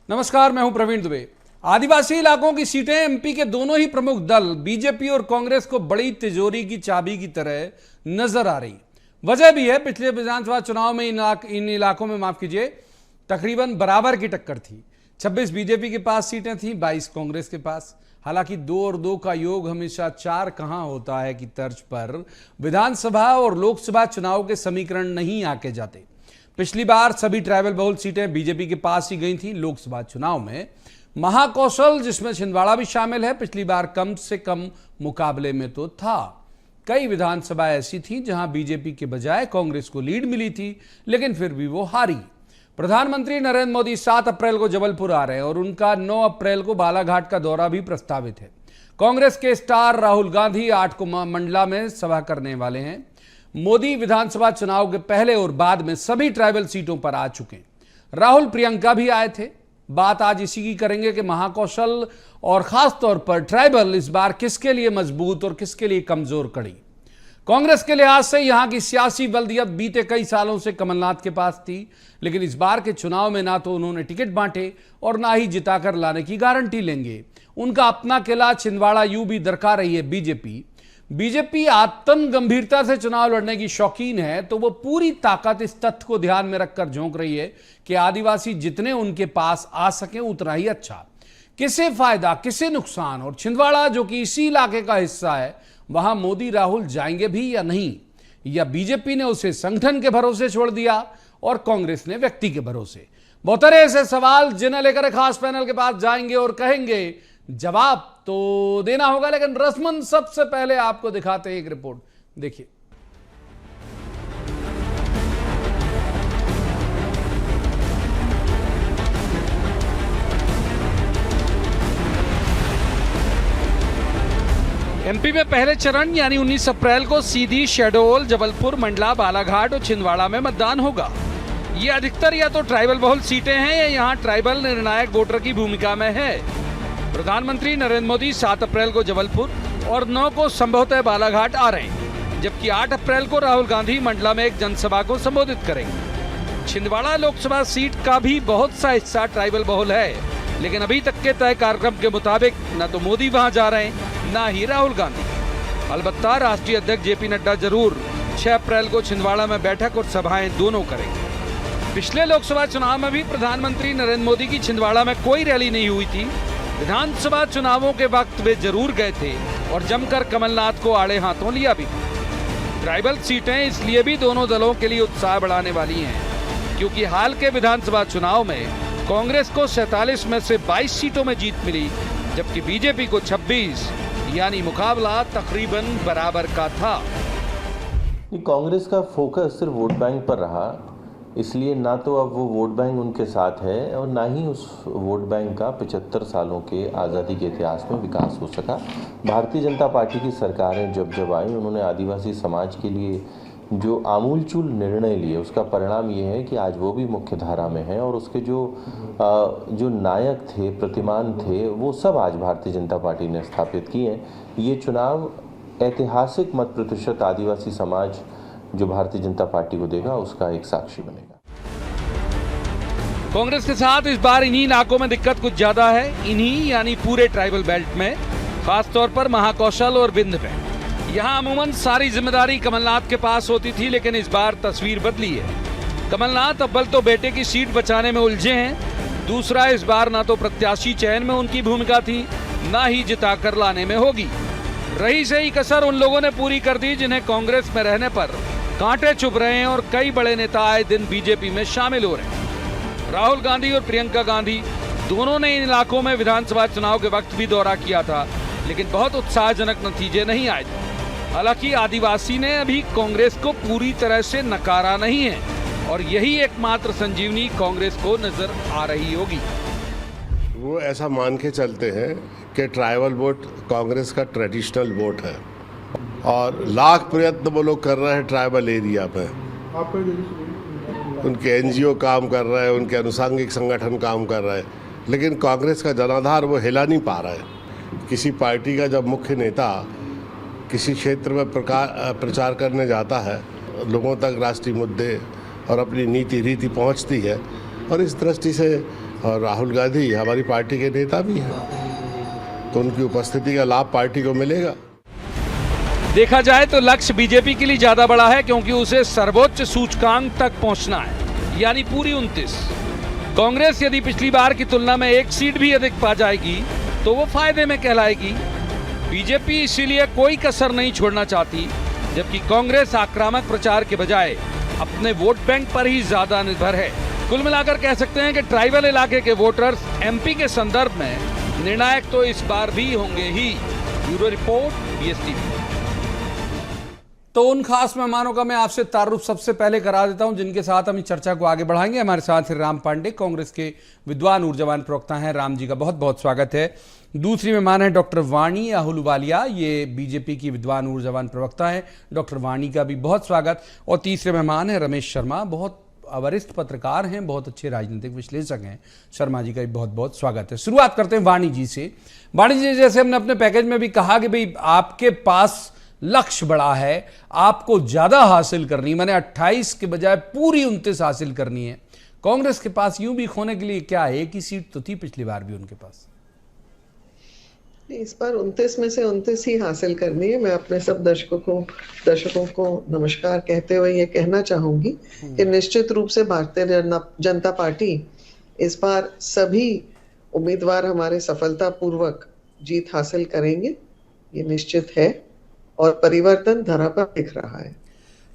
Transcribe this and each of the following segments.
नमस्कार, मैं हूं प्रवीण दुबे। आदिवासी इलाकों की सीटें एमपी के दोनों ही प्रमुख दल बीजेपी और कांग्रेस को बड़ी तिजोरी की चाबी की तरह नजर आ रही। वजह भी है, पिछले विधानसभा चुनाव में इन इलाकों में माफ कीजिए तकरीबन बराबर की टक्कर थी। 26 बीजेपी के पास सीटें थी, 22 कांग्रेस के पास। हालांकि 2 और 2 का योग हमेशा 4 कहां होता है की तर्ज पर विधानसभा और लोकसभा चुनाव के समीकरण नहीं आके जाते। पिछली बार सभी ट्राइबल बहुल सीटें बीजेपी के पास ही गई थी। लोकसभा चुनाव में महाकौशल, जिसमें छिंदवाड़ा भी शामिल है, पिछली बार कम से कम मुकाबले में तो था। कई विधानसभा ऐसी थी जहां बीजेपी के बजाय कांग्रेस को लीड मिली थी, लेकिन फिर भी वो हारी। प्रधानमंत्री नरेंद्र मोदी 7 अप्रैल को जबलपुर आ रहे हैं और उनका 9 अप्रैल को बालाघाट का दौरा भी प्रस्तावित है। कांग्रेस के स्टार राहुल गांधी 8 को मंडला में सभा करने वाले हैं। मोदी विधानसभा चुनाव के पहले और बाद में सभी ट्राइबल सीटों पर आ चुके हैं। राहुल प्रियंका भी आए थे। बात आज इसी की करेंगे कि महाकौशल और खास तौर पर ट्राइबल इस बार किसके लिए मजबूत और किसके लिए कमजोर कड़ी। कांग्रेस के लिहाज से यहां की सियासी बल्दियत बीते कई सालों से कमलनाथ के पास थी, लेकिन इस बार के चुनाव में ना तो उन्होंने टिकट बांटे और ना ही जिताकर लाने की गारंटी लेंगे। उनका अपना किला छिंदवाड़ा यूं भी दरका रही है बीजेपी आतन गंभीरता से चुनाव लड़ने की शौकीन है, तो वो पूरी ताकत इस तथ्य को ध्यान में रखकर झोंक रही है कि आदिवासी जितने उनके पास आ सके उतना ही अच्छा। किसे फायदा किसे नुकसान, और छिंदवाड़ा जो कि इसी इलाके का हिस्सा है, वहां मोदी राहुल जाएंगे भी या नहीं, या बीजेपी ने उसे संगठन के भरोसे छोड़ दिया और कांग्रेस ने व्यक्ति के भरोसे। बहुत सारे ऐसे सवाल जिन्हें लेकर खास पैनल के पास जाएंगे और कहेंगे जवाब तो देना होगा, लेकिन रस्मन सबसे पहले आपको दिखाते हैं एक रिपोर्ट, देखिए। एमपी में पहले चरण यानी 19 अप्रैल को सीधी, शहडोल, जबलपुर, मंडला, बालाघाट और छिंदवाड़ा में मतदान होगा। ये अधिकतर या तो ट्राइबल बहुल सीटें हैं या यहाँ ट्राइबल निर्णायक वोटर की भूमिका में है। प्रधानमंत्री नरेंद्र मोदी 7 अप्रैल को जबलपुर और 9 को संभवतः बालाघाट आ रहे हैं, जबकि 8 अप्रैल को राहुल गांधी मंडला में एक जनसभा को संबोधित करेंगे। छिंदवाड़ा लोकसभा सीट का भी बहुत सा हिस्सा ट्राइबल बहुल है, लेकिन अभी तक के तय कार्यक्रम के मुताबिक न तो मोदी वहां जा रहे हैं, न ही राहुल गांधी। अलबत्ता राष्ट्रीय अध्यक्ष जेपी नड्डा जरूर 6 अप्रैल को छिंदवाड़ा में बैठक और सभाएं दोनों करेंगे। पिछले लोकसभा चुनाव में भी प्रधानमंत्री नरेंद्र मोदी की छिंदवाड़ा में कोई रैली नहीं हुई थी। विधानसभा चुनावों के वक्त वे जरूर गए थे और जमकर कमलनाथ को आड़े हाथों लिया भी। ट्राइबल सीटें इसलिए भी दोनों दलों के लिए उत्साह बढ़ाने वाली हैं, क्योंकि हाल के विधानसभा चुनाव में कांग्रेस को 47 में से 22 सीटों में जीत मिली, जबकि बीजेपी को 26, यानी मुकाबला तकरीबन बराबर का था। कांग्रेस का फोकस सिर्फ वोट बैंक पर रहा, इसलिए ना तो अब वो वोट बैंक उनके साथ है और ना ही उस वोट बैंक का 75 सालों के आज़ादी के इतिहास में विकास हो सका। भारतीय जनता पार्टी की सरकारें जब आई, उन्होंने आदिवासी समाज के लिए जो आमूलचूल निर्णय लिए, उसका परिणाम ये है कि आज वो भी मुख्य धारा में है और उसके जो नायक थे, प्रतिमान थे, वो सब आज भारतीय जनता पार्टी ने स्थापित किए हैं। ये चुनाव ऐतिहासिक मत प्रतिशत आदिवासी समाज जो भारतीय जनता पार्टी को देगा, उसका एक साक्षी बनेगा। कांग्रेस के साथ इस बार इन्हीं इलाकों में दिक्कत कुछ ज्यादा है, इन्हीं यानी पूरे ट्राइबल बेल्ट में, खास तौर पर महाकौशल और विंध्य में। यहाँ अमूमन सारी जिम्मेदारी कमलनाथ के पास होती थी, लेकिन इस बार तस्वीर बदली है। कमलनाथ अव्वल तो बेटे की सीट बचाने में उलझे हैं, दूसरा इस बार ना तो प्रत्याशी चयन में उनकी भूमिका थी, ना ही जिताकर लाने में होगी। रही सही कसर उन लोगों ने पूरी कर दी जिन्हें कांग्रेस में रहने पर कांटे चुभ रहे हैं, और कई बड़े नेता आए दिन बीजेपी में शामिल हो रहे हैं। राहुल गांधी और प्रियंका गांधी दोनों ने इन इलाकों में विधानसभा चुनाव के वक्त भी दौरा किया था, लेकिन बहुत उत्साहजनक नतीजे नहीं आए थे। हालांकि आदिवासी ने अभी कांग्रेस को पूरी तरह से नकारा नहीं है, और यही एकमात्र संजीवनी कांग्रेस को नजर आ रही होगी। वो ऐसा मान के चलते हैं कि ट्राइबल वोट कांग्रेस का ट्रेडिशनल वोट है, और लाख प्रयत्न वो लोग कर रहे हैं ट्राइबल एरिया में। उनके एनजीओ काम कर रहे हैं, उनके अनुषंगिक संगठन काम कर रहे हैं, लेकिन कांग्रेस का जनाधार वो हिला नहीं पा रहा है। किसी पार्टी का जब मुख्य नेता किसी क्षेत्र में प्रचार करने जाता है, लोगों तक राष्ट्रीय मुद्दे और अपनी नीति रीति पहुंचती है, और इस दृष्टि से और राहुल गांधी हमारी पार्टी के नेता भी हैं, तो उनकी उपस्थिति का लाभ पार्टी को मिलेगा। देखा जाए तो लक्ष्य बीजेपी के लिए ज्यादा बड़ा है, क्योंकि उसे सर्वोच्च सूचकांक तक पहुंचना है, यानी पूरी 29। कांग्रेस यदि पिछली बार की तुलना में एक सीट भी अधिक पा जाएगी तो वो फायदे में कहलाएगी। बीजेपी इसीलिए कोई कसर नहीं छोड़ना चाहती, जबकि कांग्रेस आक्रामक प्रचार के बजाय अपने वोट बैंक पर ही ज्यादा निर्भर है। कुल मिलाकर कह सकते हैं कि ट्राइबल इलाके के वोटर्स एमपी के संदर्भ में निर्णायक तो इस बार भी होंगे ही। Bureau report, BSTV। तो उन खास मेहमानों का मैं आपसे तारुफ सबसे पहले करा देता हूं, जिनके साथ हम इस चर्चा को आगे बढ़ाएंगे। हमारे साथ राम पांडे, कांग्रेस के विद्वान ऊर्जावान प्रवक्ता हैं। राम जी का बहुत बहुत स्वागत है। दूसरी मेहमान है डॉक्टर वाणी आहलूवालिया, ये बीजेपी की विद्वान ऊर्जावान प्रवक्ता हैं। डॉक्टर वाणी का भी बहुत स्वागत। और तीसरे मेहमान है रमेश शर्मा, बहुत वरिष्ठ पत्रकार हैं, बहुत अच्छे राजनीतिक विश्लेषक हैं। शर्मा जी का भी बहुत बहुत स्वागत है। शुरुआत करते हैं वाणी जी से। वाणी जी, जैसे हमने अपने पैकेज में भी कहा कि भाई आपके पास लक्ष्य बड़ा है, आपको ज्यादा हासिल करनी, मैंने 28 के बजाय पूरी 29 हासिल करनी है। कांग्रेस के पास यूं भी खोने के लिए क्या है, एक ही सीट तो थी पिछली बार भी उनके पास। इस बार 29 में से 29 ही हासिल करनी है। मैं अपने सब दर्शकों को नमस्कार कहते हुए ये कहना चाहूंगी कि निश्चित रूप से भारतीय जनता पार्टी इस बार सभी उम्मीदवार हमारे सफलतापूर्वक जीत हासिल करेंगे, ये निश्चित है और परिवर्तन धरा पर दिख रहा है।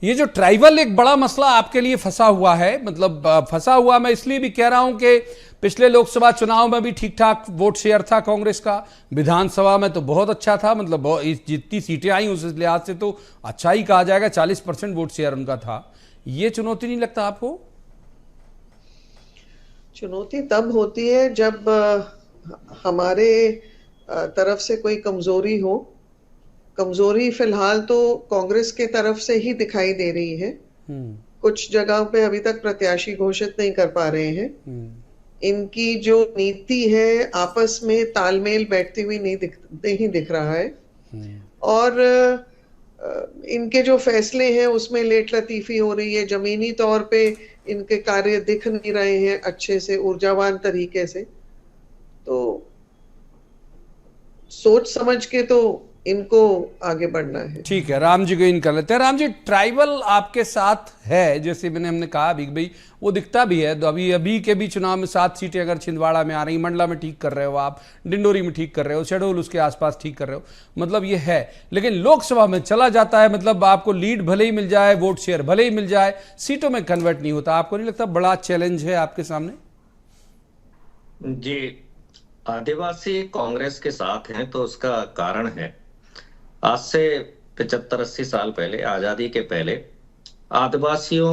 ये जो ट्राइबल एक बड़ा मसला आपके लिए फंसा हुआ है, मतलब फंसा हुआ मैं इसलिए भी कह रहा हूं कि पिछले लोकसभा चुनाव में भी ठीक ठाक वोट शेयर था कांग्रेस का, विधानसभा में तो बहुत अच्छा था, मतलब जितनी सीटें आई उस लिहाज से तो अच्छा ही कहा जाएगा, 40% वोट शेयर उनका था। ये चुनौती नहीं लगता आपको? चुनौती तब होती है जब हमारे तरफ से कोई कमजोरी हो। कमजोरी फिलहाल तो कांग्रेस के तरफ से ही दिखाई दे रही है। कुछ जगहों पे अभी तक प्रत्याशी घोषित नहीं कर पा रहे हैं। इनकी जो नीति है आपस में तालमेल बैठती हुई नहीं दिख रहा है। और इनके जो फैसले हैं उसमें लेट लतीफी हो रही है। जमीनी तौर पे इनके कार्य दिख नहीं रहे हैं अच्छे से, ऊर्जावान तरीके से। तो सोच समझ के तो इनको आगे बढ़ना है। ठीक है, राम जी को इन कर लेते हैं। राम जी, ट्राइबल आपके साथ है, जैसे हमने कहा भी भाई वो दिखता भी है। तो अभी के भी चुनाव में 7 सीटें अगर छिंदवाड़ा में आ रही, मंडला में ठीक कर रहे हो आप, डिंडोरी में ठीक कर रहे हो, शहडोल उसके आसपास ठीक कर रहे हो, मतलब ये है। लेकिन लोकसभा में चला जाता है, मतलब आपको लीड भले ही मिल जाए, वोट शेयर भले ही मिल जाए, सीटों में कन्वर्ट नहीं होता। आपको नहीं लगता बड़ा चैलेंज है आपके सामने? जी, आदिवासी कांग्रेस के साथ हैं तो उसका कारण है, आज से 75-80 साल पहले, आजादी के पहले आदिवासियों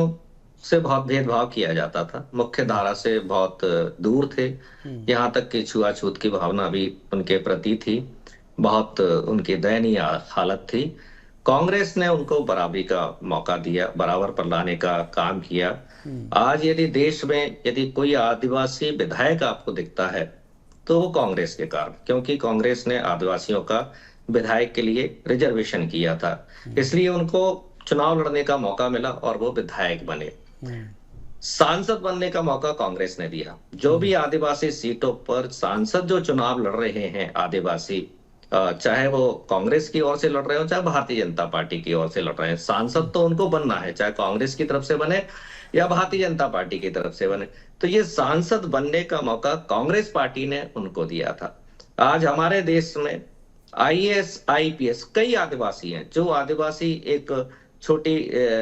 से बहुत भेदभाव किया जाता था, मुख्य धारा से बहुत दूर थे। यहाँ तक कि छुआछूत की भावना भी उनके प्रति थी, बहुत उनकी दयनीय हालत थी। कांग्रेस ने उनको बराबरी का मौका दिया, बराबर पर लाने का काम किया। आज यदि देश में यदि कोई आदिवासी विधायक आपको दिखता है तो वो कांग्रेस के कारण, क्योंकि कांग्रेस ने आदिवासियों का विधायक के लिए रिजर्वेशन किया था, इसलिए उनको चुनाव लड़ने का मौका मिला और वो विधायक बने। सांसद बनने का मौका कांग्रेस ने दिया। जो भी आदिवासी सीटों पर सांसद जो चुनाव लड़ रहे हैं आदिवासी, चाहे वो कांग्रेस की ओर से लड़ रहे हो चाहे भारतीय जनता पार्टी की ओर से लड़ रहे हैं, सांसद तो उनको बनना है, चाहे कांग्रेस की तरफ से बने या भारतीय जनता पार्टी की तरफ से बने। तो ये सांसद बनने का मौका कांग्रेस पार्टी ने उनको दिया था। आज हमारे देश में IAS IPS कई आदिवासी हैं, जो आदिवासी एक छोटी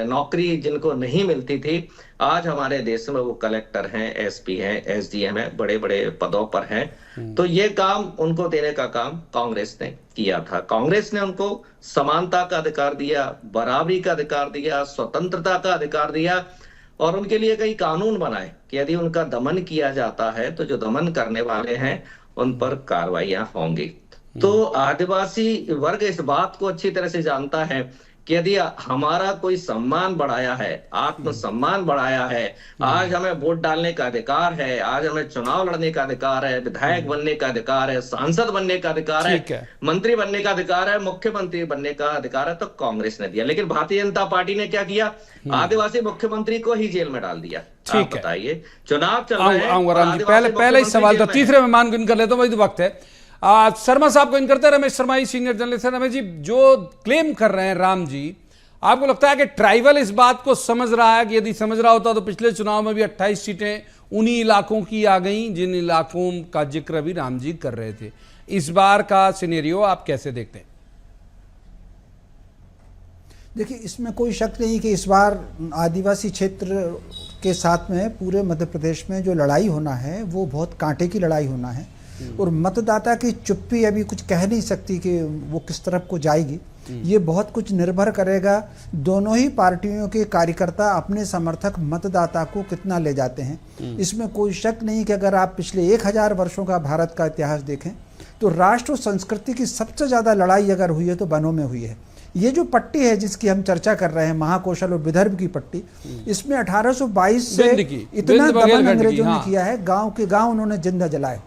नौकरी जिनको नहीं मिलती थी, आज हमारे देश में वो कलेक्टर हैं, SP हैं, SDM हैं, बड़े बड़े पदों पर हैं। तो ये काम उनको देने का काम कांग्रेस ने किया था। कांग्रेस ने उनको समानता का अधिकार दिया, बराबरी का अधिकार दिया, स्वतंत्रता का अधिकार दिया और उनके लिए कई कानून बनाए कि यदि उनका दमन किया जाता है तो जो दमन करने वाले हैं उन पर कार्रवाइयां होंगी। तो आदिवासी वर्ग इस बात को अच्छी तरह से जानता है कि यदि हमारा कोई सम्मान बढ़ाया है, आत्मसम्मान बढ़ाया है, आज हमें वोट डालने का अधिकार है, आज हमें चुनाव लड़ने का अधिकार है, विधायक बनने का अधिकार है, सांसद बनने का अधिकार ठीक है, है। मंत्री बनने का अधिकार है, मुख्यमंत्री बनने का अधिकार है, तो कांग्रेस ने दिया। लेकिन भारतीय जनता पार्टी ने क्या किया? आदिवासी मुख्यमंत्री को ही जेल में डाल दिया। आप ठीक है। बताइए, चुनाव चल रहे हैं आऊंगा और राम जी, आदिवासी पहले ही मुख्यमंत्री सवाल था, जेल में है। तीसरे मेहमान को इन कर लेता हूं, वही तो वक्त है। शर्मा साहब को इन करते हैं, रमेश शर्मा जी सीनियर जर्नलिस्ट है। रमेश जी, जो क्लेम कर रहे हैं राम जी, आपको लगता है कि ट्राइबल इस बात को समझ रहा है कि यदि समझ रहा होता तो पिछले चुनाव में भी 28 सीटें उन्हीं इलाकों की आ गई जिन इलाकों का जिक्र अभी राम जी कर रहे थे? इस बार का सिनेरियो आप कैसे देखते हैं? देखिए, इसमें कोई शक नहीं कि इस बार आदिवासी क्षेत्र के साथ में पूरे मध्य प्रदेश में जो लड़ाई होना है वो बहुत कांटे की लड़ाई होना है, और मतदाता की चुप्पी अभी कुछ कह नहीं सकती कि वो किस तरफ को जाएगी। ये बहुत कुछ निर्भर करेगा दोनों ही पार्टियों के कार्यकर्ता अपने समर्थक मतदाता को कितना ले जाते हैं। इसमें कोई शक नहीं कि अगर आप पिछले 1000 वर्षों का भारत का इतिहास देखें तो राष्ट्र और संस्कृति की सबसे ज़्यादा लड़ाई अगर हुई है तो वनों में हुई है। ये जो पट्टी है जिसकी हम चर्चा कर रहे हैं, महाकौशल और विदर्भ की पट्टी, इसमें 1822 से इतना दमन अंग्रेजों ने किया है, गांव के गांव उन्होंने जिंदा जलाए।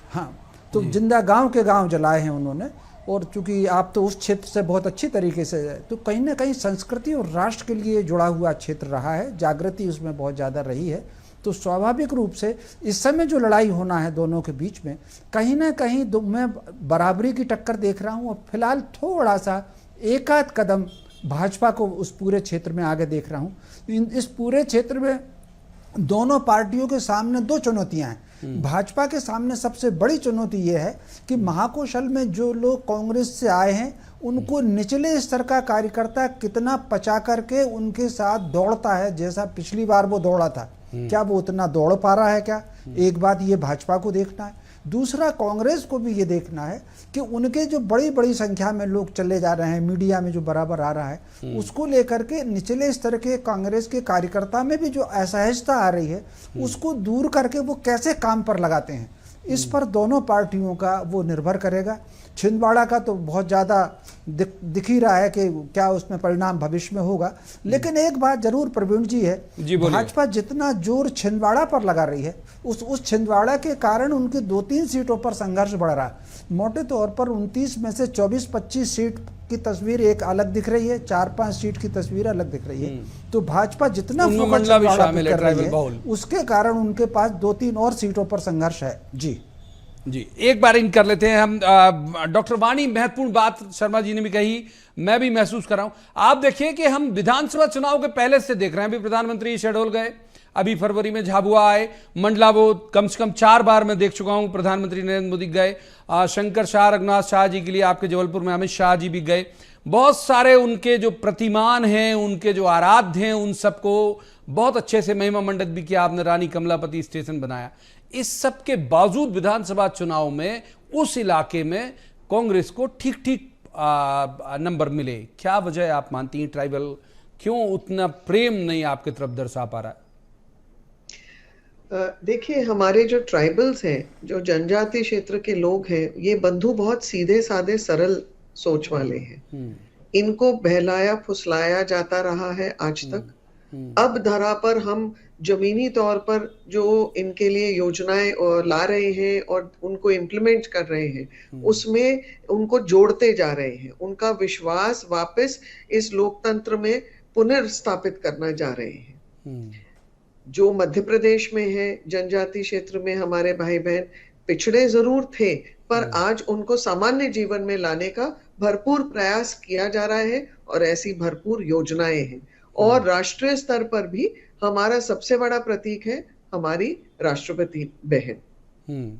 हाँ, तो जिंदा गांव के गांव जलाए हैं उन्होंने। और चूंकि आप तो उस क्षेत्र से बहुत अच्छी तरीके से, तो कहीं ना कहीं संस्कृति और राष्ट्र के लिए जुड़ा हुआ क्षेत्र रहा है, जागृति उसमें बहुत ज़्यादा रही है। तो स्वाभाविक रूप से इस समय जो लड़ाई होना है दोनों के बीच में, कहीं ना कहीं मैं बराबरी की टक्कर देख रहा हूँ। और फिलहाल थोड़ा सा एक आध कदम भाजपा को उस पूरे क्षेत्र में आगे देख रहा हूँ। इस पूरे क्षेत्र में दोनों पार्टियों के सामने दो चुनौतियां हैं। भाजपा के सामने सबसे बड़ी चुनौती यह है कि महाकौशल में जो लोग कांग्रेस से आए हैं उनको निचले स्तर का कार्यकर्ता कितना पचा करके उनके साथ दौड़ता है, जैसा पिछली बार वो दौड़ा था, क्या वो उतना दौड़ पा रहा है क्या? एक बात ये भाजपा को देखना है। दूसरा, कांग्रेस को भी ये देखना है कि उनके जो बड़ी बड़ी संख्या में लोग चले जा रहे हैं, मीडिया में जो बराबर आ रहा है, उसको लेकर के निचले स्तर के कांग्रेस के कार्यकर्ता में भी जो असहजता आ रही है उसको दूर करके वो कैसे काम पर लगाते हैं, इस पर दोनों पार्टियों का वो निर्भर करेगा। छिंदवाड़ा का तो बहुत ज़्यादा दिख ही रहा है कि क्या उसमें परिणाम भविष्य में होगा। लेकिन एक बात जरूर प्रवीण जी है, भाजपा जितना जोर छिंदवाड़ा पर लगा रही है उस छिंदवाड़ा के कारण उनकी 2-3 सीटों पर संघर्ष बढ़ रहा है। मोटे तौर पर 29 में से 24-25 सीट की तस्वीर एक अलग दिख रही है, 4-5 सीट की तस्वीर अलग दिख रही है। तो भाजपा जितना फोकस छिंदवाड़ा पर कर रही है उसके कारण उनके पास 2-3 और सीटों पर संघर्ष है। जी, एक बार इन कर लेते हैं हम। डॉक्टर वाणी, महत्वपूर्ण बात शर्मा जी ने भी कही, मैं भी महसूस कर रहा हूं। आप देखिए कि हम विधानसभा चुनाव के पहले से देख रहे हैं, अभी प्रधानमंत्री शहडोल गए, अभी फरवरी में झाबुआ आए, मंडला वो कम से कम 4 बार मैं देख चुका हूं प्रधानमंत्री नरेंद्र मोदी गए, शंकर शाह रघुनाथ शाह जी के लिए आपके जबलपुर में अमित शाह जी भी गए। बहुत सारे उनके जो प्रतिमान हैं, उनके जो आराध्य हैं, उन सबको बहुत अच्छे से महिमा मंडित भी किया आपने, रानी कमलापति स्टेशन बनाया। इस सब के बावजूद विधानसभा चुनाव में उस इलाके में कांग्रेस को ठीक ठीक नंबर मिले। क्या वजह आप मानती हैं? ट्राइबल क्यों उतना प्रेम नहीं आपकी तरफ दर्शा पा रहा है? देखिए, हमारे जो ट्राइबल्स हैं, जो जनजाति क्षेत्र के लोग हैं, ये बंधु बहुत सीधे साधे सरल सोच वाले हैं। इनको बहलाया फुसलाया जाता रहा है आज तक। अब धरा पर हम जमीनी तौर पर जो इनके लिए योजनाएं ला रहे हैं और उनको इम्प्लीमेंट कर रहे हैं, उसमें उनको जोड़ते जा रहे हैं, उनका विश्वास वापस इस लोकतंत्र में पुनर्स्थापित करना जा रहे हैं। जो मध्य प्रदेश में है, जनजाति क्षेत्र में हमारे भाई बहन पिछड़े जरूर थे, पर आज उनको सामान्य जीवन में लाने का भरपूर प्रयास किया जा रहा है और ऐसी भरपूर योजनाएं हैं। और राष्ट्रीय स्तर पर भी हमारा सबसे बड़ा प्रतीक है हमारी राष्ट्रपति बहन।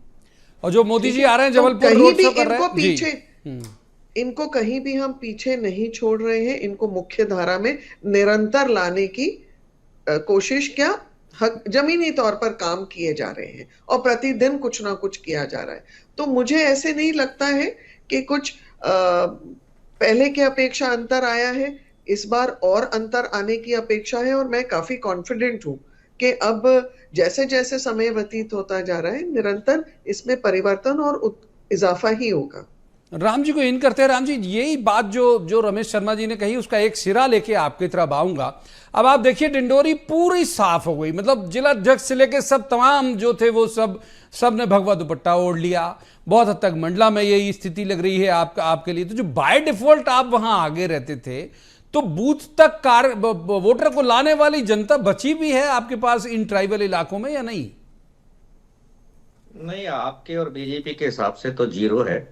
और जो मोदी जी आ रहे हैं जबलपुर कहीं रोड भी शो कर रहे इनको हैं, पीछे इनको कहीं भी हम पीछे नहीं छोड़ रहे हैं। इनको मुख्य धारा में निरंतर लाने की कोशिश क्या जमीनी तौर पर काम किए जा रहे हैं और प्रतिदिन कुछ ना कुछ किया जा रहा है। तो मुझे ऐसे नहीं लगता है कि कुछ पहले की अपेक्षा अंतर आया है। इस बार और अंतर आने की अपेक्षा है और मैं काफी कॉन्फिडेंट हूं कि अब जैसे जैसे समय व्यतीत होता जा रहा है, निरंतर इसमें परिवर्तन और इजाफा ही होगा। राम जी को इन करते हैं। राम जी, यही बात जो रमेश शर्मा जी ने कही, उसका एक सिरा लेके आपकी तरफ आऊंगा। अब आप देखिए, डिंडोरी पूरी साफ हो गई, मतलब जिला अध्यक्ष से लेके सब तमाम जो थे वो सब ने भगवा दुपट्टा ओढ़ लिया। बहुत हद तक मंडला में यही स्थिति लग रही है आपके लिए। तो जो बाय डिफॉल्ट आप वहां आगे रहते थे, तो बूथ तक वोटर को लाने वाली जनता बची भी है आपके पास इन ट्राइबल इलाकों में या नहीं? नहीं, आपके और बीजेपी के हिसाब से तो जीरो है।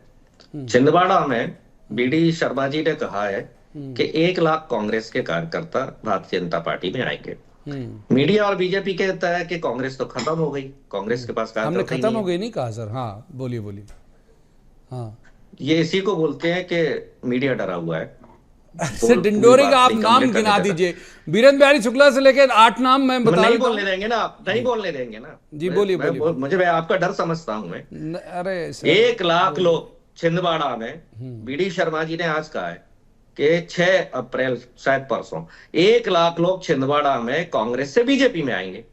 छिंदवाड़ा में बीडी शर्मा जी ने कहा है कि 1 लाख कांग्रेस के कार्यकर्ता भारतीय जनता पार्टी में आएंगे। मीडिया और बीजेपी कहता है कि कांग्रेस तो खत्म हो गई, कांग्रेस के पास हमने कार्यकर्ता ही खत्म नहीं हो गई नहीं कहा सर। हाँ, बोलिए। हाँ, ये इसी को बोलते हैं कि मीडिया डरा हुआ है। से डिंडोरी का आप नाम गिना दीजिए। बीरेंद्र बिहारी शुक्ला से लेकर 8 नाम मैं बता नहीं बोलने देंगे ना आप, नहीं बोलने देंगे ना जी। बोलिए। मैं आपका डर समझता हूं मैं। अरे 1 लाख लोग छिंदवाड़ा में, बीडी शर्मा जी ने आज कहा है कि 6 अप्रैल शायद परसों 1 लाख लोग छिंदवाड़ा में कांग्रेस से बीजेपी में आएंगे।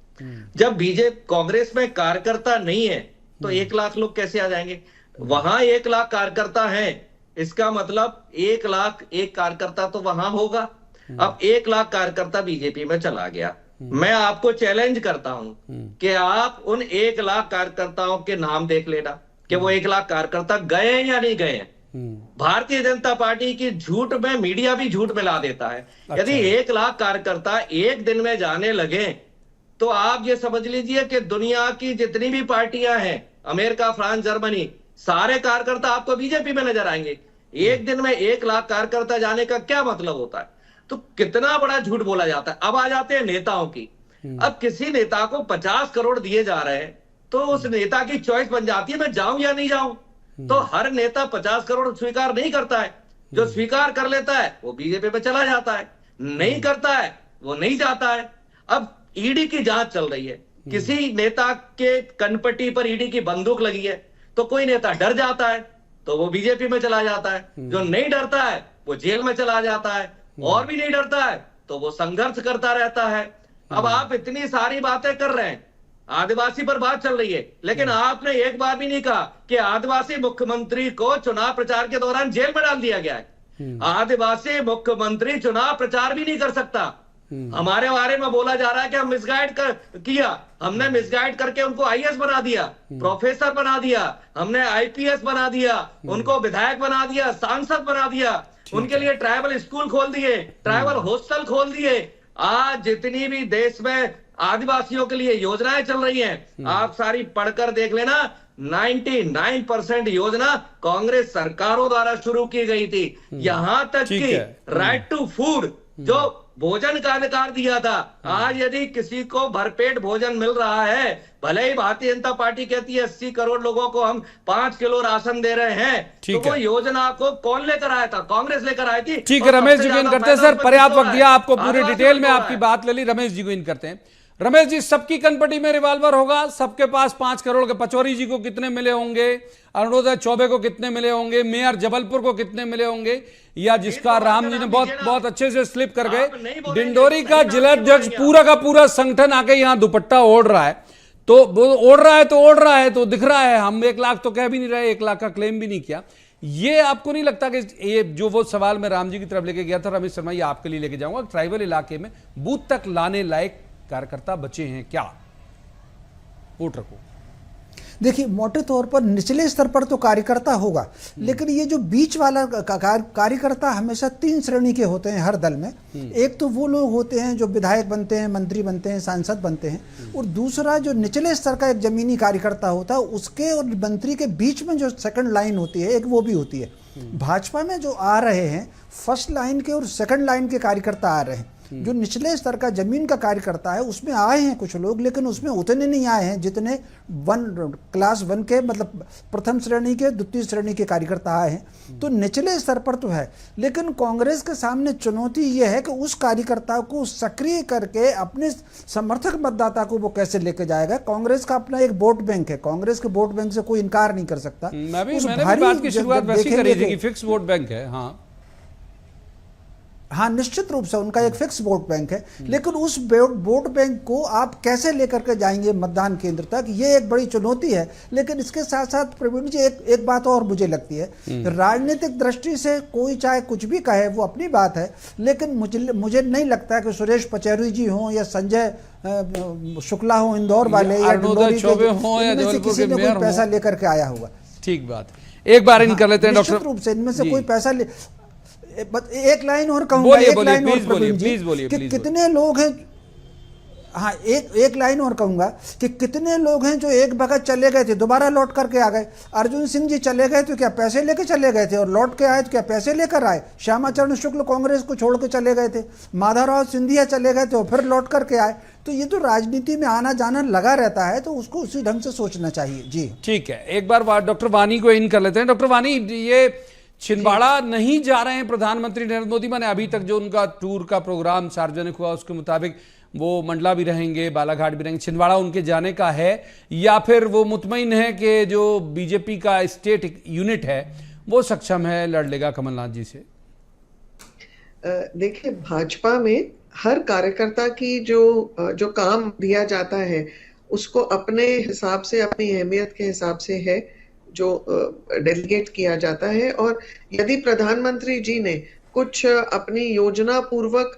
जब बीजेपी कांग्रेस में कार्यकर्ता नहीं है तो 1 लाख लोग कैसे आ जाएंगे? वहां 1 लाख कार्यकर्ता हैं, इसका मतलब 1 लाख एक कार्यकर्ता तो वहां होगा। अब 1 लाख कार्यकर्ता बीजेपी में चला गया। मैं आपको चैलेंज करता हूं कि आप उन 1 लाख कार्यकर्ताओं के नाम देख लेना कि वो 1 लाख कार्यकर्ता गए हैं या नहीं गए हैं। भारतीय जनता पार्टी की झूठ में मीडिया भी झूठ मिला देता है। यदि 1 लाख कार्यकर्ता एक दिन में जाने लगे तो आप ये समझ लीजिए कि दुनिया की जितनी भी पार्टियां हैं, अमेरिका, फ्रांस, जर्मनी, सारे कार्यकर्ता आपको बीजेपी में नजर आएंगे। एक दिन में 1 लाख कार्यकर्ता जाने का क्या मतलब होता है? तो कितना बड़ा झूठ बोला जाता है। अब आ जाते हैं नेताओं की। अब किसी नेता को 50 करोड़ दिए जा रहे हैं तो उस नेता की चॉइस बन जाती है मैं जाऊं या नहीं जाऊं। तो हर नेता 50 करोड़ स्वीकार नहीं करता है। जो स्वीकार कर लेता है वो बीजेपी में चला जाता है, नहीं करता है वो नहीं जाता है। अब ईडी की जांच चल रही है, किसी नेता के कनपट्टी पर ईडी की बंदूक लगी है तो कोई नेता डर जाता है तो वो बीजेपी में चला जाता है, जो नहीं डरता है वो जेल में चला जाता है, और भी नहीं डरता है तो वो संघर्ष करता रहता है। अब आप इतनी सारी बातें कर रहे हैं, आदिवासी पर बात चल रही है, लेकिन आपने एक बार भी नहीं कहा कि आदिवासी मुख्यमंत्री को चुनाव प्रचार के दौरान जेल में डाल दिया गया है। आदिवासी मुख्यमंत्री चुनाव प्रचार भी नहीं कर सकता। हमारे बारे में बोला जा रहा है कि हम मिसगाइड किया, हमने मिसगाइड करके उनको आईएएस बना दिया, प्रोफेसर बना दिया, हमने आईपीएस बना दिया, उनको विधायक बना दिया, सांसद बना दिया, उनके लिए ट्राइबल स्कूल खोल दिए, ट्राइबल हॉस्टल खोल दिए। आज जितनी भी देश में आदिवासियों के लिए योजनाएं चल रही हैं, आप सारी पढ़कर देख लेना। 99% योजना कांग्रेस सरकारों द्वारा शुरू की गई थी। यहां तक कि राइट टू फूड, जो भोजन का अधिकार दिया था, आज यदि किसी को भरपेट भोजन मिल रहा है, भले ही भारतीय जनता पार्टी कहती है 80 करोड़ लोगों को हम 5 किलो राशन दे रहे हैं, तो वो योजना को कौन लेकर आया था? कांग्रेस लेकर आई थी। ठीक है, रमेश जी को इन करते हैं। सर, पर्याप्त वक्त दिया आपको, पूरी डिटेल में आपकी बात ले ली। रमेश जी को इन करते हैं। रमेश जी, सबकी कनपटी में रिवाल्वर होगा, सबके पास 5 करोड़ के। पचौरी जी को कितने मिले होंगे? अरुणोदय चौबे को कितने मिले होंगे? मेयर जबलपुर को कितने मिले होंगे? या जिसका राम जी ने बहुत अच्छे से स्लिप कर गए, डिंडोरी का जिलाध्यक्ष पूरा का पूरा संगठन आके यहाँ दुपट्टा ओढ़ रहा है, तो वो ओढ़ रहा है तो दिख रहा है। हम 1 लाख तो कह भी नहीं रहे, 1 लाख का क्लेम भी नहीं किया। ये आपको नहीं लगता कि ये जो वो सवाल मैं राम जी की तरफ लेके गया था, रमेश शर्मा, ये आपके लिए लेके जाऊंगा, ट्राइबल इलाके में बूथ तक लाने लायक कार्यकर्ता बचे हैं क्या वोटर को? देखिए, मोटे तौर पर निचले स्तर पर तो कार्यकर्ता होगा, लेकिन ये जो बीच वाला कार्यकर्ता हमेशा 3 श्रेणी के होते हैं हर दल में। एक तो वो लोग होते हैं जो विधायक बनते हैं, मंत्री बनते हैं, सांसद बनते हैं, और दूसरा जो निचले स्तर का एक जमीनी कार्यकर्ता होता है, उसके और मंत्री के बीच में जो सेकंड लाइन होती है, एक वो भी होती है। भाजपा में जो आ रहे हैं, फर्स्ट लाइन के और सेकंड लाइन के कार्यकर्ता आ रहे हैं। जो निचले स्तर का जमीन का कार्यकर्ता है उसमें आए हैं कुछ लोग, लेकिन उसमें उतने नहीं आए हैं जितने क्लास 1 के, मतलब प्रथम श्रेणी के, द्वितीय श्रेणी के कार्यकर्ता आए हैं। तो निचले स्तर पर तो है, लेकिन कांग्रेस के सामने चुनौती यह है कि उस कार्यकर्ता को सक्रिय करके अपने समर्थक मतदाता को वो कैसे लेके जाएगा। कांग्रेस का अपना एक वोट बैंक है, कांग्रेस के वोट बैंक से कोई इनकार नहीं कर सकता। मैंने भी बात की शुरुआत वैसी करी थी कि फिक्स वोट बैंक है। हाँ, हाँ, निश्चित रूप से उनका एक फिक्स वोट बैंक है, लेकिन उस वोट बैंक को आप कैसे लेकर के जाएंगे मतदान केंद्र तक, ये एक बड़ी चुनौती है। लेकिन इसके साथ साथ प्रवीण जी एक बात और मुझे लगती है, राजनीतिक दृष्टि से कोई चाहे कुछ भी कहे वो अपनी बात है, लेकिन मुझे नहीं लगता कि सुरेश पचौरी जी हों या संजय शुक्ला हो इंदौर वाले या डिंडोरी चौबे हों या इनमें से किसी ने कोई पैसा लेकर के आया होगा। ठीक बात, एक बार इन कर लेते हैं डॉक्टर। निश्चित रूप से इनमें से कोई पैसा एक लाइन और कहूंगा, बोलिए, एक लाइन और प्लीज बोलिए, कि कितने लोग हैं, हाँ एक लाइन और कहूंगा कि कितने लोग हैं जो एक वक्त चले गए थे दोबारा लौट करके आ गए। अर्जुन सिंह जी चले गए तो क्या पैसे लेके चले गए थे, और लौट के आए तो क्या पैसे लेकर आए। श्यामाचरण शुक्ल कांग्रेस को छोड़ के चले गए थे, माधवराव सिंधिया चले गए थे और फिर लौट करके आए। तो ये तो राजनीति में आना जाना लगा रहता है, तो उसको उसी ढंग से सोचना चाहिए। जी ठीक है, एक बार डॉक्टर वानी को इन कर लेते हैं। डॉक्टर वानी, ये छिंदवाड़ा नहीं जा रहे हैं प्रधानमंत्री नरेंद्र मोदी, माने अभी तक जो उनका टूर का प्रोग्राम सार्वजनिक हुआ उसके मुताबिक वो मंडला भी रहेंगे, बालाघाट भी रहेंगे, छिंदवाड़ा उनके जाने का है, या फिर वो मुतमईन है कि जो बीजेपी का स्टेट यूनिट है वो सक्षम है, लड़ लेगा कमलनाथ जी से? देखिए, भाजपा में हर कार्यकर्ता की जो काम दिया जाता है उसको अपने हिसाब से, अपनी अहमियत के हिसाब से है जो डेलीगेट किया जाता है। और यदि प्रधानमंत्री जी ने कुछ अपनी योजना पूर्वक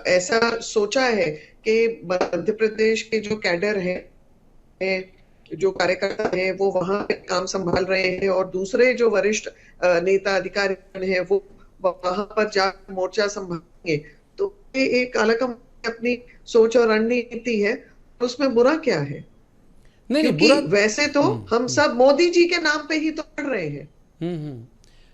ऐसा सोचा है कि मध्य प्रदेश के जो कैडर है, जो कार्यकर्ता हैं, वो वहां पे काम संभाल रहे हैं और दूसरे जो वरिष्ठ नेता अधिकारी हैं वो वहां पर जाकर मोर्चा संभालेंगे, तो ये एक अलग अपनी सोच और रणनीति है, उसमें बुरा क्या है? नहीं, बुरा वैसे तो हम सब मोदी जी के नाम पे ही तो लड़ रहे हैं।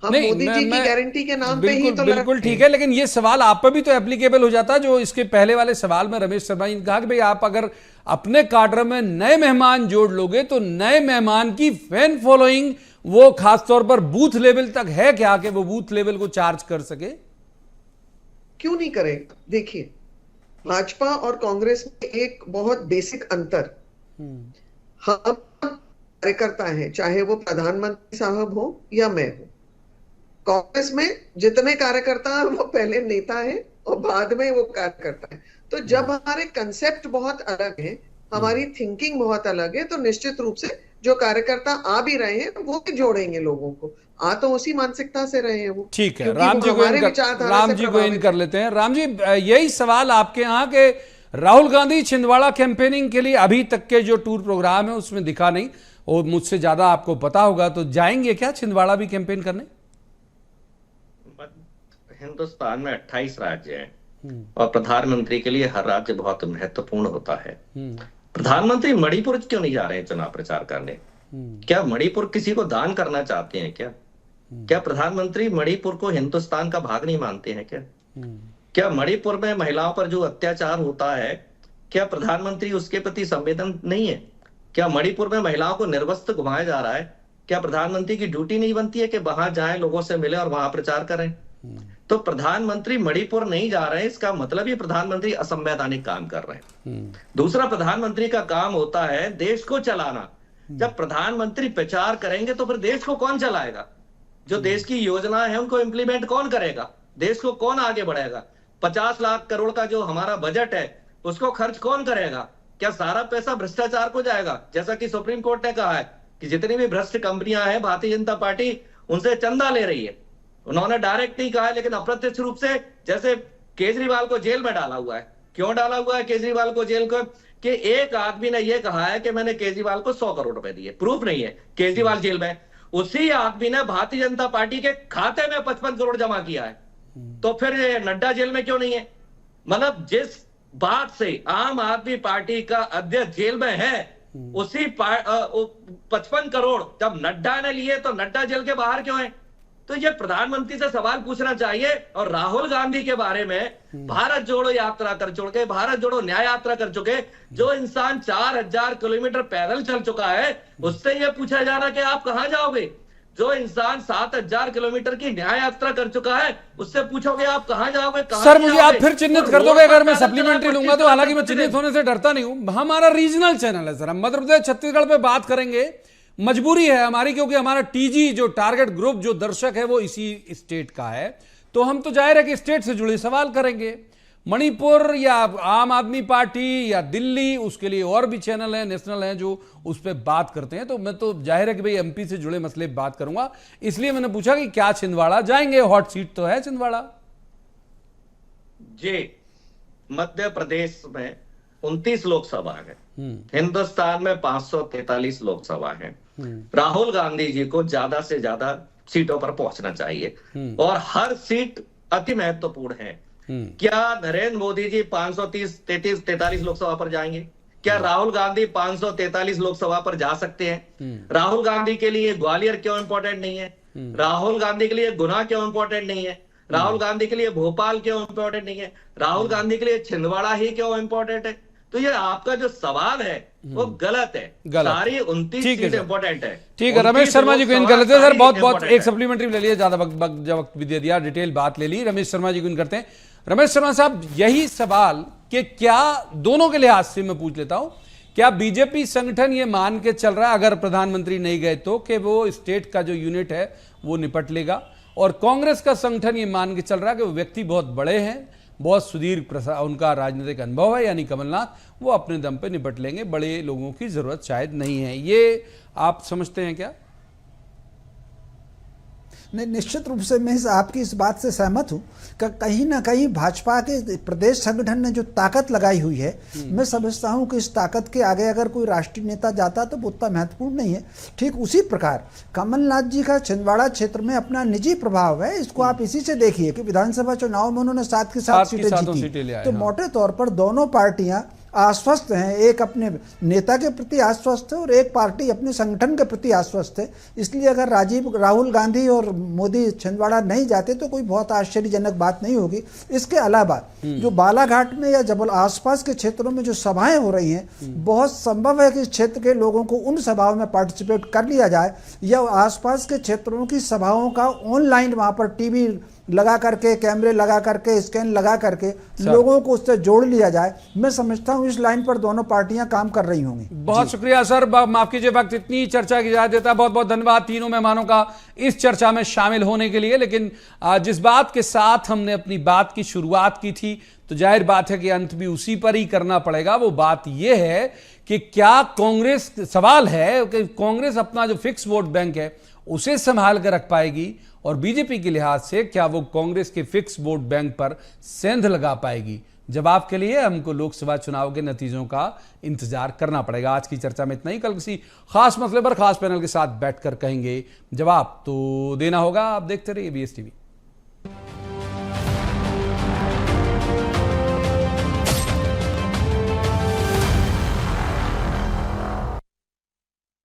हम मोदी जी की गारंटी के नाम पे ही तो बिल्कुल ठीक है, लेकिन ये सवाल आप पर भी तो एप्लीकेबल हो जाता है। जो इसके पहले वाले सवाल में रमेश शर्मा जी ने कहा कि भाई आप अगर अपने काडर में नए मेहमान जोड़ लोगे तो नए मेहमान की फैन फॉलोइंग वो खासतौर पर बूथ लेवल तक है क्या कि वो बूथ लेवल को चार्ज कर सके? क्यों नहीं करेगा? देखिए, भाजपा और कांग्रेस में एक बहुत बेसिक अंतर, हम कार्यकर्ता हैं, चाहे वो प्रधानमंत्री साहब हो या मैं हूं। कांग्रेस में जितने कार्यकर्ता हैं वो पहले नेता है और बाद में वो कार्यकर्ता है। तो जब हमारे कंसेप्ट बहुत अलग है, हमारी थिंकिंग बहुत अलग है, तो निश्चित रूप से जो कार्यकर्ता आ भी रहे हैं वो भी जोड़ेंगे लोगों को। आ तो उसी मानसिकता से रहे हैं वो। ठीक है, राम जी को इन कर लेते हैं। राम जी, यही सवाल आपके यहाँ के राहुल गांधी छिंदवाड़ा कैंपेनिंग के लिए अभी तक के जो टूर प्रोग्राम है उसमें दिखा नहीं, और मुझसे ज्यादा आपको पता होगा, तो जाएंगे क्या छिंदवाड़ा भी कैंपेन करने? हिंदुस्तान में 28 राज्य हैं और प्रधानमंत्री के लिए हर राज्य बहुत महत्वपूर्ण होता है। प्रधानमंत्री मणिपुर क्यों नहीं जा रहे हैं चुनाव प्रचार करने? क्या मणिपुर किसी को दान करना चाहते हैं क्या? क्या प्रधानमंत्री मणिपुर को हिंदुस्तान का भाग नहीं मानते हैं क्या? क्या मणिपुर में महिलाओं पर जो अत्याचार होता है, क्या प्रधानमंत्री उसके प्रति संवेदन नहीं है? क्या मणिपुर में महिलाओं को निर्वस्त्र घुमाया जा रहा है? क्या प्रधानमंत्री की ड्यूटी नहीं बनती है कि वहां जाएं, लोगों से मिले और वहां प्रचार करें? तो प्रधानमंत्री मणिपुर नहीं जा रहे हैं, इसका मतलब ये प्रधानमंत्री असंवैधानिक काम कर रहे हैं। दूसरा, प्रधानमंत्री का काम होता है देश को चलाना। जब प्रधानमंत्री प्रचार करेंगे तो फिर देश को कौन चलाएगा? जो देश की योजना है उनको इंप्लीमेंट कौन करेगा? देश को कौन आगे बढ़ाएगा? 50 लाख करोड़ का जो हमारा बजट है उसको खर्च कौन करेगा? क्या सारा पैसा भ्रष्टाचार को जाएगा? जैसा कि सुप्रीम कोर्ट ने कहा है कि जितनी भी भ्रष्ट कंपनियां हैं, भारतीय जनता पार्टी उनसे चंदा ले रही है। उन्होंने डायरेक्ट नहीं कहा है, लेकिन अप्रत्यक्ष रूप से, जैसे केजरीवाल को जेल में डाला हुआ है। क्यों डाला हुआ है केजरीवाल को जेल को? कि एक आदमी ने यह कहा है कि मैंने केजरीवाल को 100 करोड़ रुपए दिए, प्रूफ नहीं है, केजरीवाल जेल में। उसी आदमी ने भारतीय जनता पार्टी के खाते में 55 करोड़ जमा किया है। तो फिर नड्डा जेल में क्यों नहीं है? मतलब जिस बात से आम आदमी पार्टी का अध्यक्ष जेल में है, उसी 55 करोड़ जब नड्डा ने लिए तो नड्डा जेल के बाहर क्यों है? तो ये प्रधानमंत्री से सवाल पूछना चाहिए। और राहुल गांधी के बारे में, भारत जोड़ो यात्रा कर चुके, भारत जोड़ो न्याय यात्रा कर चुके, जो इंसान 4000 किलोमीटर पैदल चल चुका है, उससे ये पूछा जा रहा है कि आप कहां जाओगे? जो इंसान 7000 किलोमीटर की न्याय यात्रा कर चुका है, उससे पूछोगे आप कहां जाओगे? सर, मुझे आप फिर चिन्हित कर दोगे अगर मैं सप्लीमेंट्री लूंगा तो? हालांकि मैं चिन्हित होने से डरता नहीं हूं, हमारा रीजनल चैनल है सर, हम मध्य प्रदेश छत्तीसगढ़ पे बात करेंगे, मजबूरी है हमारी, क्योंकि हमारा टीजी जो टारगेट ग्रुप जो दर्शक है वो इसी स्टेट का है। तो हम तो जाहिर है कि स्टेट से जुड़े सवाल करेंगे। मणिपुर या आम आदमी पार्टी या दिल्ली, उसके लिए और भी चैनल हैं, नेशनल हैं जो उस पर बात करते हैं। तो मैं तो जाहिर है कि भाई एमपी से जुड़े मसले बात करूंगा, इसलिए मैंने पूछा कि क्या छिंदवाड़ा जाएंगे? हॉट सीट तो है छिंदवाड़ा जी। मध्य प्रदेश में 29 लोकसभा है, हिंदुस्तान में 543 लोकसभा है। राहुल गांधी जी को ज्यादा से ज्यादा सीटों पर पहुंचना चाहिए और हर सीट अति महत्वपूर्ण है। क्या नरेंद्र मोदी जी 543 लोकसभा पर जाएंगे? क्या राहुल गांधी 543 लोकसभा पर जा सकते हैं? राहुल गांधी के लिए ग्वालियर क्यों इंपॉर्टेंट नहीं है? राहुल गांधी के लिए गुना क्यों इंपॉर्टेंट नहीं है? राहुल गांधी के लिए भोपाल क्यों इंपॉर्टेंट नहीं है? राहुल गांधी के लिए छिंदवाड़ा ही क्यों इंपॉर्टेंट है? तो ये आपका जो सवाल है वो गलत है। सारी 29 सीटें इंपॉर्टेंट है। ठीक है, रमेश शर्मा जी को इन करते हैं सर। बहुत बहुत एक सप्लीमेंट्री ले लिया, ज्यादा वक्त भी दे दिया, डिटेल बात ले ली। रमेश शर्मा जी को इन करते हैं। रमेश शर्मा साहब, यही सवाल कि क्या दोनों के लिहाज से मैं पूछ लेता हूं, क्या बीजेपी संगठन ये मान के चल रहा है अगर प्रधानमंत्री नहीं गए तो कि वो स्टेट का जो यूनिट है वो निपट लेगा, और कांग्रेस का संगठन ये मान के चल रहा है कि वो व्यक्ति बहुत बड़े हैं, बहुत सुदीर्घ उनका राजनीतिक अनुभव है, यानी कमलनाथ, वो अपने दम पे निपट लेंगे, बड़े लोगों की जरूरत शायद नहीं है। ये आप समझते हैं क्या? नहीं, निश्चित रूप से मैं आपकी इस बात से सहमत हूं कि कहीं ना कहीं भाजपा के प्रदेश संगठन ने जो ताकत लगाई हुई है, मैं समझता हूं कि इस ताकत के आगे अगर कोई राष्ट्रीय नेता जाता तो वो उतना महत्वपूर्ण नहीं है। ठीक उसी प्रकार कमलनाथ जी का छिंदवाड़ा क्षेत्र में अपना निजी प्रभाव है। इसको आप इसी से देखिए कि विधानसभा चुनाव में उन्होंने 7 की 7 सीटें जीती। तो मोटे तौर पर दोनों पार्टियां आश्वस्त हैं, एक अपने नेता के प्रति आश्वस्त है और एक पार्टी अपने संगठन के प्रति आश्वस्त है। इसलिए अगर राहुल गांधी और मोदी छिंदवाड़ा नहीं जाते तो कोई बहुत आश्चर्यजनक बात नहीं होगी। इसके अलावा जो बालाघाट में या जबल आसपास के क्षेत्रों में जो सभाएं हो रही हैं, बहुत संभव है कि इस क्षेत्र के लोगों को उन सभाओं में पार्टिसिपेट कर लिया जाए या आसपास के क्षेत्रों की सभाओं का ऑनलाइन वहां पर टीवी लगा करके, कैमरे लगा करके, स्कैन लगा करके लोगों को उससे जोड़ लिया जाए। मैं समझता हूं इस लाइन पर दोनों पार्टियां काम कर रही होंगी। बहुत शुक्रिया सर, माफ कीजिए वक्त इतनी चर्चा की इजाजत देता है। बहुत बहुत धन्यवाद तीनों मेहमानों का इस चर्चा में शामिल होने के लिए। लेकिन जिस बात के साथ हमने अपनी बात की शुरुआत की थी, तो जाहिर बात है कि अंत भी उसी पर ही करना पड़ेगा। वो बात यह है कि क्या कांग्रेस, सवाल है कि कांग्रेस अपना जो फिक्स वोट बैंक है उसे संभाल कर रख पाएगी, और बीजेपी के लिहाज से क्या वो कांग्रेस के फिक्स वोट बैंक पर सेंध लगा पाएगी? जवाब के लिए हमको लोकसभा चुनाव के नतीजों का इंतजार करना पड़ेगा। आज की चर्चा में इतना ही। कल किसी खास मसले पर खास पैनल के साथ बैठकर कहेंगे, जवाब तो देना होगा। आप देखते रहिए BS TV।